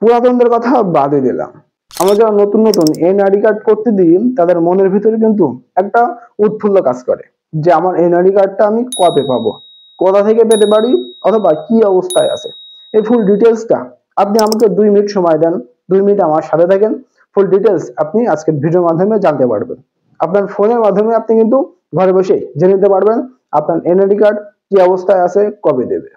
পুরাতনদের কথা বাদই দিলাম, আমরা যারা নতুন নতুন এনআইডি কার্ড করতে দিই তাদের মনের ভিতরে কিন্তু একটা উৎফুল্ল কাজ করে যে আমার এনআইডি কার্ডটা আমি কবে পাবো, কোথা থেকে পেতে পারি, অথবা কি অবস্থায় আছে। এই ফুল ডিটেলসটা আপনি আমাকে 2 মিনিট সময় দেন, 2 মিনিট আমার সাথে থাকেন, ফুল ডিটেলস আপনি আজকের ভিডিওর মাধ্যমে জানতে পারবেন। আপনার ফোনের মাধ্যমে আপনি কিন্তু ঘরে বসে জেনে নিতে পারবেন আপনার এনআইডি কার্ড কি অবস্থায় আছে, কবে দেবে।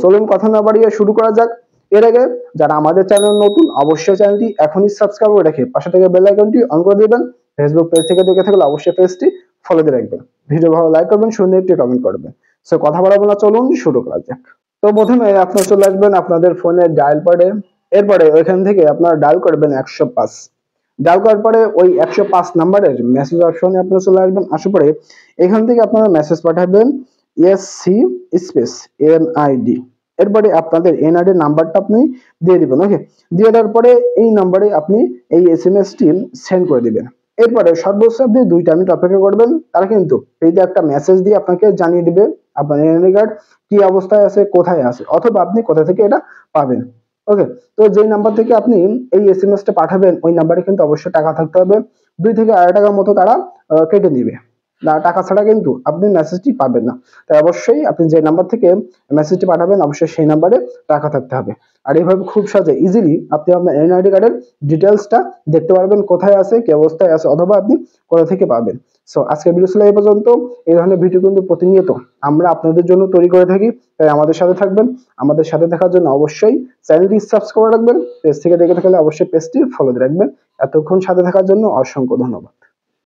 চলুন কথা না বাড়িয়ে শুরু করা যাক। এর আগে যারা আমাদের চ্যানেল নতুন, অবশ্যই চ্যানেলটি এখনই সাবস্ক্রাইব করে রেখে পাশে থেকে বেল আইকনটি অন করে দিবেন। ফেসবুক পেজ থেকে দেখে থাকলে অবশ্যই পেজটি ফলো দিয়ে রাখবেন। ভিডিও ভালো লাইক করবেন, সুন্দর একটি কমেন্ট করবেন। কথা বাড়াবো না, চলুন শুরু করা যাক। তো প্রথমে আপনারা চলে আসবেন আপনাদের ফোনের ডায়াল প্যাডে। এরপরে ওইখান থেকে আপনারা ডায়াল করবেন 105। ডায়াল করার পরে ওই 105 নাম্বারের মেসেজ অপশনে আপনারা চলে আসবেন। আসার পরে এখান থেকে আপনারা মেসেজ পাঠাবেন এসসি স্পেস এনআইডি। এরপরে আপনাদের এনআইডি নাম্বারটা আপনি দিয়ে দিবেন। ওকে, দিয়ে দেওয়ার পরে এই নাম্বারে আপনি এই এসএমএসটি সেন্ড করে দিবেন। এরপরে সর্বোচ্চ আপনি 2 মিনিট অপেক্ষা করবেন, তারা কিন্তু এই যে একটা মেসেজ দিয়ে আপনাকে জানিয়ে দিবে আপনার এনআইডি কার্ড কি অবস্থায় আছে, কোথায় আছে, অথবা আপনি কোথা থেকে এটা পাবেন। ওকে, তো যেই নাম্বার থেকে আপনি এই এসএমএসটা পাঠাবেন ওই নাম্বারে কিন্তু অবশ্যই টাকা থাকতে হবে। 2 থেকে 2.5 টাকার মতো তারা কেটে নিবে। না, টাকা ছাড়া কিন্তু আপনি মেসেজটি পাবেন না। তাই অবশ্যই আপনি যে নাম্বার থেকে মেসেজটি পাঠাবেন অবশ্যই সেই নাম্বারে টাকা থাকতে হবে। আর এইভাবে খুব সহজে ইজিলি আপনি আপনার এনআইডি কার্ডের ডিটেলসটা দেখতে পারবেন, কোথায় আছে, কি অবস্থায় আছে, অথবা আপনি কোথা থেকে পাবেন। আজকের ভিডিও ছিল এই পর্যন্ত। এই ধরনের ভিডিও কিন্তু প্রতিনিয়ত আমরা আপনাদের জন্য তৈরি করে থাকি, তাই আমাদের সাথে থাকবেন। আমাদের সাথে থাকার জন্য অবশ্যই চ্যানেলটি সাবস্ক্রাইব করে রাখবেন। পেজ থেকে দেখে থাকলে অবশ্যই পেজটি ফলো দিয়ে রাখবেন। এতক্ষণ সাথে থাকার জন্য অসংখ্য ধন্যবাদ।